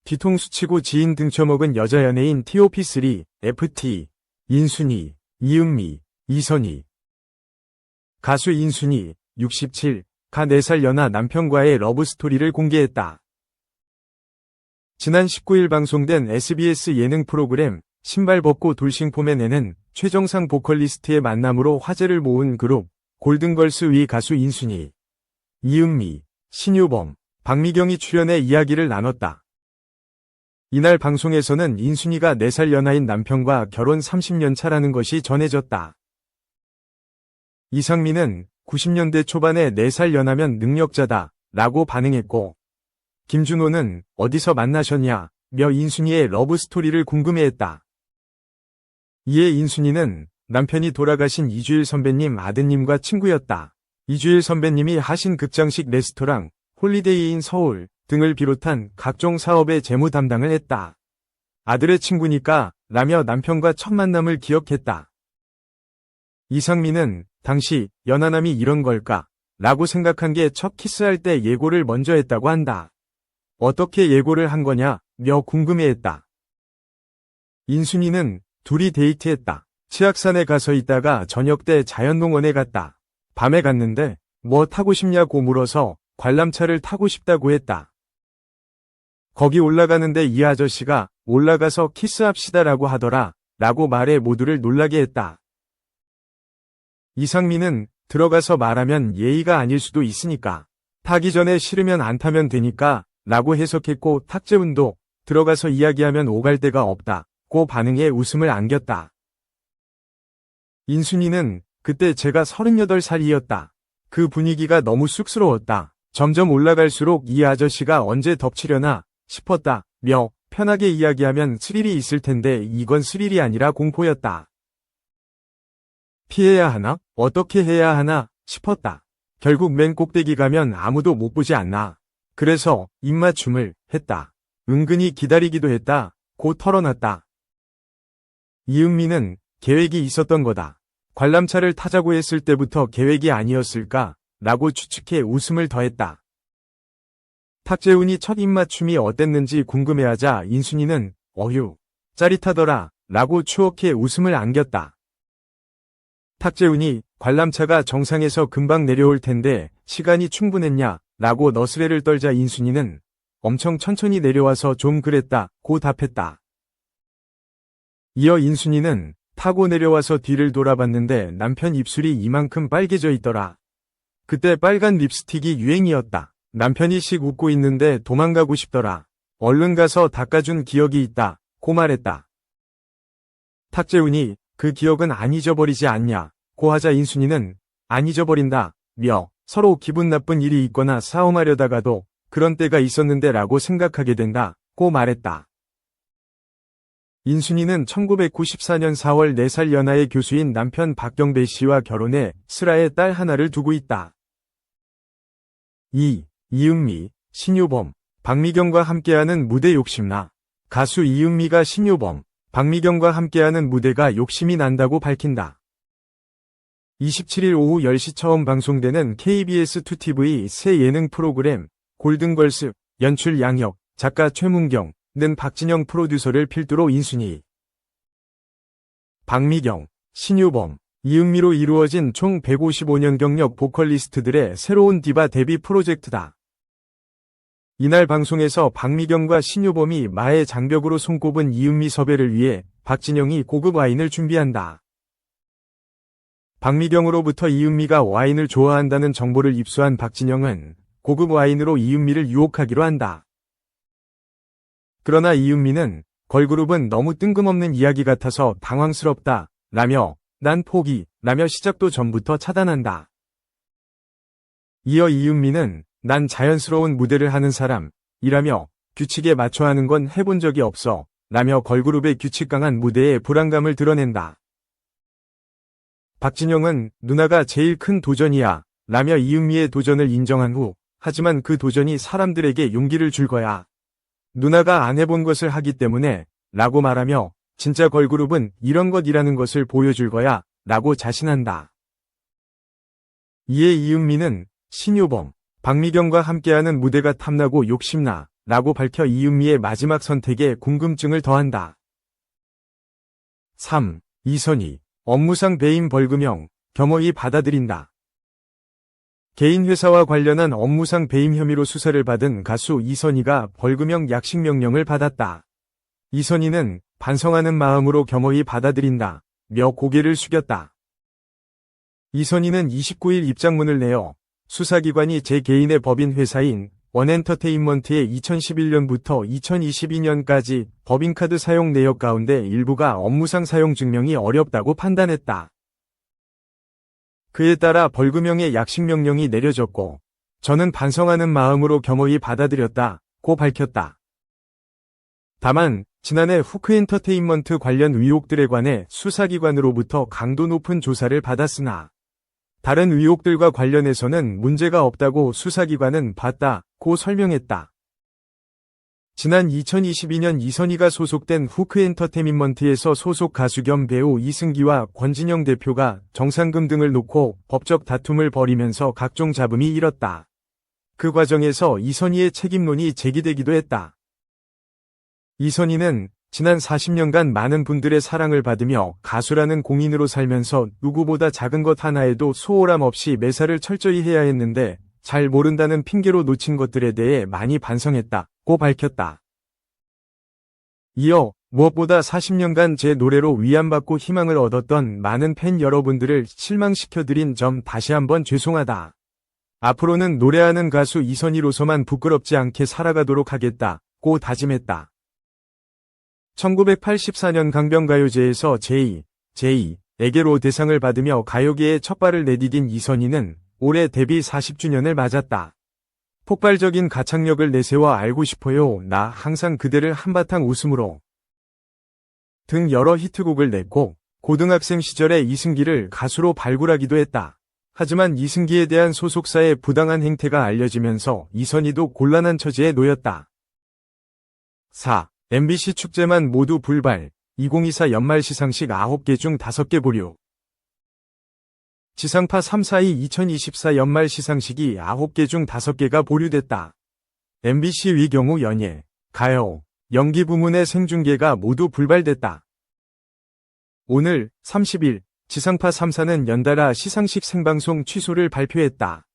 뒤통수 치고 지인 등쳐먹은 여자 연예인 TOP3, FT, 인순이, 이은미, 이선희. 가수 인순이, 67, 가 4살 연하 남편과의 러브스토리를 공개했다. 지난 19일 방송된 SBS 예능 프로그램 신발 벗고 돌싱폼에 내는 최정상 보컬리스트의 만남으로 화제를 모은 그룹 골든걸스 위 가수 인순이, 이은미, 신유범, 박미경이 출연해 이야기를 나눴다. 이날 방송에서는 인순이가 4살 연하인 남편과 결혼 30년 차라는 것이 전해졌다. 이상민은 90년대 초반에 4살 연하면 능력자다 라고 반응했고, 김준호는 어디서 만나셨냐 며 인순이의 러브스토리를 궁금해했다. 이에 인순이는 남편이 돌아가신 이주일 선배님 아드님과 친구였다. 이주일 선배님이 하신 극장식 레스토랑, 홀리데이 인 서울 등을 비롯한 각종 사업의 재무 담당을 했다. 아들의 친구니까 라며 남편과 첫 만남을 기억했다. 이상민은 당시 연하남이 이런 걸까 라고 생각한 게 첫 키스할 때 예고를 먼저 했다고 한다. 어떻게 예고를 한 거냐 며 궁금해했다. 인순이는 둘이 데이트했다. 치악산에 가서 있다가 저녁 때 자연농원에 갔다. 밤에 갔는데 뭐 타고 싶냐고 물어서 관람차를 타고 싶다고 했다. 거기 올라가는데 이 아저씨가 올라가서 키스합시다라고 하더라 라고 말해 모두를 놀라게 했다. 이상민은 들어가서 말하면 예의가 아닐 수도 있으니까 타기 전에 싫으면 안 타면 되니까 라고 해석했고, 탁재훈도 들어가서 이야기하면 오갈 데가 없다고 반응해 웃음을 안겼다. 인순이는 그때 제가 38살이었다. 그 분위기가 너무 쑥스러웠다. 점점 올라갈수록 이 아저씨가 언제 덮치려나 싶었다 며 편하게 이야기하면 스릴이 있을 텐데 이건 스릴이 아니라 공포였다. 피해야 하나? 어떻게 해야 하나 싶었다. 결국 맨 꼭대기 가면 아무도 못 보지 않나. 그래서 입맞춤을 했다. 은근히 기다리기도 했다. 곧 털어놨다. 이은미는 계획이 있었던 거다. 관람차를 타자고 했을 때부터 계획이 아니었을까? 라고 추측해 웃음을 더했다. 탁재훈이 첫 입맞춤이 어땠는지 궁금해하자 인순이는 어휴, 짜릿하더라 라고 추억해 웃음을 안겼다. 탁재훈이 관람차가 정상에서 금방 내려올 텐데 시간이 충분했냐 라고 너스레를 떨자 인순이는 엄청 천천히 내려와서 좀 그랬다 고 답했다. 이어 인순이는 타고 내려와서 뒤를 돌아봤는데 남편 입술이 이만큼 빨개져 있더라. 그때 빨간 립스틱이 유행이었다. 남편이 씩 웃고 있는데 도망가고 싶더라. 얼른 가서 닦아준 기억이 있다 고 말했다. 탁재훈이 그 기억은 안 잊어버리지 않냐 고 하자 인순이는 안 잊어버린다 며 서로 기분 나쁜 일이 있거나 싸움하려다가도 그런 때가 있었는데 라고 생각하게 된다 고 말했다. 인순이는 1994년 4월 4살 연하의 교수인 남편 박경배 씨와 결혼해 슬아의 딸 하나를 두고 있다. 이은미, 신유범, 박미경과 함께하는 무대 욕심나. 가수 이은미가 신유범, 박미경과 함께하는 무대가 욕심이 난다고 밝힌다. 27일 오후 10시 처음 방송되는 KBS2TV 새 예능 프로그램 골든걸스 연출 양혁, 작가 최문경는 박진영 프로듀서를 필두로 인순이, 박미경, 신유범, 이은미로 이루어진 총 155년 경력 보컬리스트들의 새로운 디바 데뷔 프로젝트다. 이날 방송에서 박미경과 신유범이 마의 장벽으로 손꼽은 이은미 섭외를 위해 박진영이 고급 와인을 준비한다. 박미경으로부터 이은미가 와인을 좋아한다는 정보를 입수한 박진영은 고급 와인으로 이은미를 유혹하기로 한다. 그러나 이은미는 걸그룹은 너무 뜬금없는 이야기 같아서 당황스럽다 라며 난 포기 라며 시작도 전부터 차단한다. 이어 이은미는 난 자연스러운 무대를 하는 사람이라며 규칙에 맞춰 하는 건 해본 적이 없어 라며 걸그룹의 규칙 강한 무대에 불안감을 드러낸다. 박진영은 누나가 제일 큰 도전이야 라며 이은미의 도전을 인정한 후 하지만 그 도전이 사람들에게 용기를 줄 거야. 누나가 안 해본 것을 하기 때문에 라고 말하며 진짜 걸그룹은 이런 것이라는 것을 보여줄 거야 라고 자신한다. 이에 이은미는 신유범, 박미경과 함께하는 무대가 탐나고 욕심나 라고 밝혀 이은미의 마지막 선택에 궁금증을 더한다. 3. 이선희, 업무상 배임 벌금형, 겸허히 받아들인다. 개인 회사와 관련한 업무상 배임 혐의로 수사를 받은 가수 이선희가 벌금형 약식 명령을 받았다. 이선희는 반성하는 마음으로 겸허히 받아들인다 며 고개를 숙였다. 이선희는 29일 입장문을 내어 수사기관이 제 개인의 법인 회사인 원엔터테인먼트의 2011년부터 2022년까지 법인카드 사용 내역 가운데 일부가 업무상 사용 증명이 어렵다고 판단했다. 그에 따라 벌금형의 약식 명령이 내려졌고 저는 반성하는 마음으로 겸허히 받아들였다고 밝혔다. 다만 지난해 후크엔터테인먼트 관련 의혹들에 관해 수사기관으로부터 강도 높은 조사를 받았으나 다른 의혹들과 관련해서는 문제가 없다고 수사기관은 봤다고 설명했다. 지난 2022년 이선희가 소속된 후크엔터테인먼트에서 소속 가수 겸 배우 이승기와 권진영 대표가 정산금 등을 놓고 법적 다툼을 벌이면서 각종 잡음이 일었다. 그 과정에서 이선희의 책임론이 제기되기도 했다. 이선희는 지난 40년간 많은 분들의 사랑을 받으며 가수라는 공인으로 살면서 누구보다 작은 것 하나에도 소홀함 없이 매사를 철저히 해야 했는데 잘 모른다는 핑계로 놓친 것들에 대해 많이 반성했다고 밝혔다. 이어 무엇보다 40년간 제 노래로 위안받고 희망을 얻었던 많은 팬 여러분들을 실망시켜드린 점 다시 한번 죄송하다. 앞으로는 노래하는 가수 이선희로서만 부끄럽지 않게 살아가도록 하겠다고 다짐했다. 1984년 강변가요제에서 제2에게로 대상을 받으며 가요계에 첫발을 내디딘 이선희는 올해 데뷔 40주년을 맞았다. 폭발적인 가창력을 내세워 알고 싶어요. 나 항상 그대를 한바탕 웃음으로 등 여러 히트곡을 냈고 고등학생 시절에 이승기를 가수로 발굴하기도 했다. 하지만 이승기에 대한 소속사의 부당한 행태가 알려지면서 이선희도 곤란한 처지에 놓였다. 4. MBC 축제만 모두 불발, 2024 연말 시상식 9개 중 5개 보류. 지상파 342 2024 연말 시상식이 9개 중 5개가 보류됐다. MBC 위 경우 연예, 가요, 연기 부문의 생중계가 모두 불발됐다. 오늘 30일 지상파 3사는 연달아 시상식 생방송 취소를 발표했다.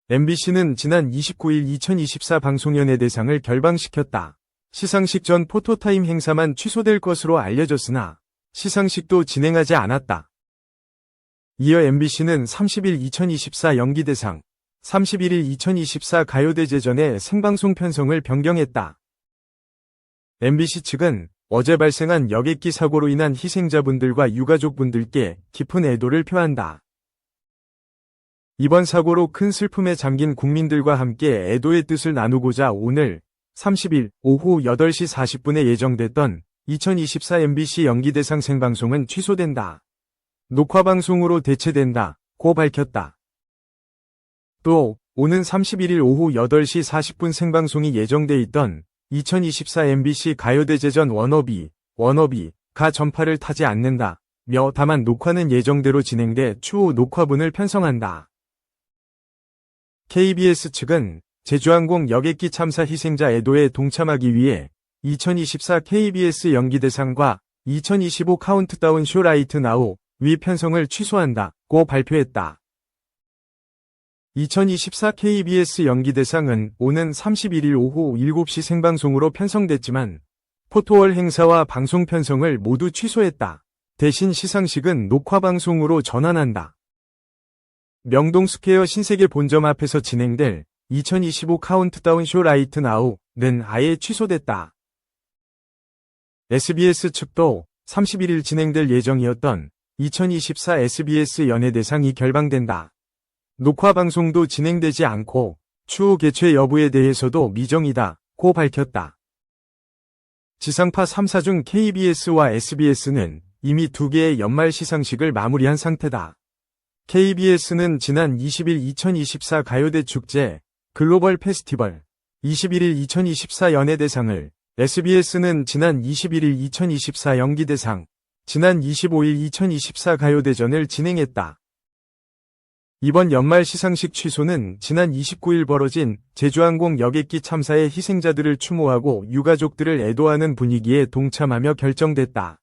MBC는 지난 29일 2024 방송연예 대상을 결방시켰다. 시상식 전 포토타임 행사만 취소될 것으로 알려졌으나 시상식도 진행하지 않았다. 이어 MBC는 30일 2024 연기대상, 31일 2024 가요대제전의 생방송 편성을 변경했다. MBC 측은 어제 발생한 여객기 사고로 인한 희생자분들과 유가족분들께 깊은 애도를 표한다. 이번 사고로 큰 슬픔에 잠긴 국민들과 함께 애도의 뜻을 나누고자 오늘 30일 오후 8시 40분에 예정됐던 2024 MBC 연기대상 생방송은 취소된다. 녹화방송으로 대체된다고 밝혔다. 또 오는 31일 오후 8시 40분 생방송이 예정돼 있던 2024 MBC 가요대제전 워너비가 전파를 타지 않는다며 다만 녹화는 예정대로 진행돼 추후 녹화분을 편성한다. KBS 측은 제주항공 여객기 참사 희생자 애도에 동참하기 위해 2024 KBS 연기대상과 2025 카운트다운 쇼 라이트 나우 위 편성을 취소한다고 발표했다. 2024 KBS 연기대상은 오는 31일 오후 7시 생방송으로 편성됐지만 포토월 행사와 방송 편성을 모두 취소했다. 대신 시상식은 녹화방송으로 전환한다. 명동스퀘어 신세계 본점 앞에서 진행될 2025 카운트다운 쇼 라이트 나우는 아예 취소됐다. SBS 측도 31일 진행될 예정이었던 2024 SBS 연예대상이 결방된다. 녹화 방송도 진행되지 않고 추후 개최 여부에 대해서도 미정이다고 밝혔다. 지상파 3사 중 KBS와 SBS는 이미 2개의 연말 시상식을 마무리한 상태다. KBS는 지난 20일 2024 가요대 축제 글로벌 페스티벌, 21일 2024 연예대상을, SBS는 지난 21일 2024 연기대상, 지난 25일 2024 가요대전을 진행했다. 이번 연말 시상식 취소는 지난 29일 벌어진 제주항공 여객기 참사의 희생자들을 추모하고 유가족들을 애도하는 분위기에 동참하며 결정됐다.